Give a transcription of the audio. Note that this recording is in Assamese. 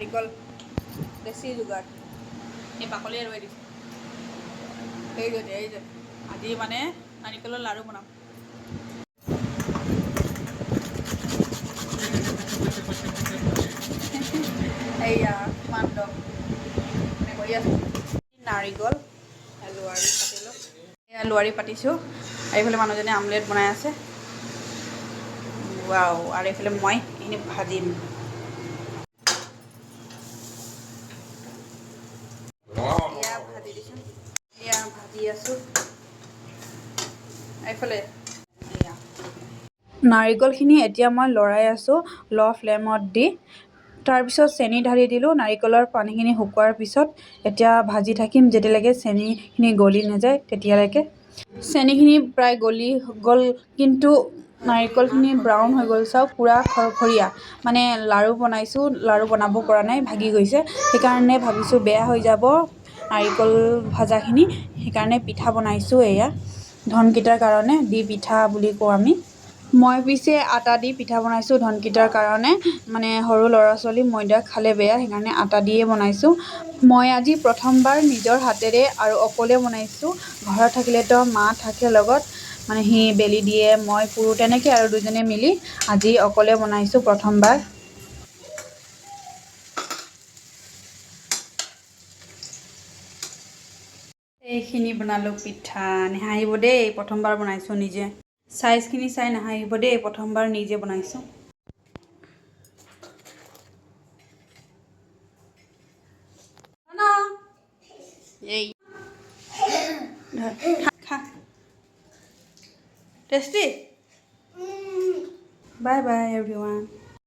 নাৰিকল দেশী যোগাৰ এই বাকলি এৰুৱাই দিছোঁ এই যে আজি মানে নাৰিকলৰ লাড়ু বনাম এইয়া কিমান দম মানে কৰি আছোঁ নাৰিকল লোৱাৰি পাতিলোঁ এয়া লোৱাৰি পাতিছোঁ আৰু এইফালে মানুহজনে আমলেট বনাই আছে ৱাও আৰু এইফালে মই এইখিনি ভাজিম এয়া ভাজি দিছোঁ এয়া ভাজি আছোঁ এইফালে এয়া নাৰিকলখিনি এতিয়া মই লৰাই আছোঁ ল' ফ্লেমত দি তাৰপিছত চেনি ঢালি দিলোঁ নাৰিকলৰ পানীখিনি শুকোৱাৰ পিছত এতিয়া ভাজি থাকিম যেতিয়ালৈকে চেনিখিনি গলি নাযায় তেতিয়ালৈকে চেনিখিনি প্ৰায় গলি গ'ল কিন্তু নাৰিকলখিনি ব্ৰাউন হৈ গ'ল চাওক পূৰা খৰখৰীয়া মানে লাড়ু বনাইছোঁ লাড়ু বনাব পৰা নাই ভাগি গৈছে সেইকাৰণে ভাবিছোঁ বেয়া হৈ যাব নাৰিকল ভাজাখিনি সেইকাৰণে পিঠা বনাইছোঁ এয়া ধনকিটাৰ কাৰণে দি পিঠা বুলি কওঁ আমি মই পিছে আটা দি পিঠা বনাইছোঁ ধনকিটাৰ কাৰণে মানে সৰু ল'ৰা ছোৱালী ময়দা খালে বেয়া সেইকাৰণে আটা দিয়ে বনাইছোঁ মই আজি প্ৰথমবাৰ নিজৰ হাতেৰে আৰু অকলে বনাইছোঁ ঘৰত থাকিলেতো মা থাকে লগত মানে সি বেলি দিয়ে মই পুৰো তেনেকৈ আৰু দুজনে মিলি আজি অকলে বনাইছোঁ প্ৰথমবাৰ এইখিনি বনালোঁ পিঠা নাহাঁহিব দেই প্ৰথমবাৰ বনাইছোঁ নিজে চাইজখিনি চাই নাহাঁহিব দেই প্ৰথমবাৰ নিজে বনাইছোঁ এই খা টেষ্টি বাই বাই এভৰিৱান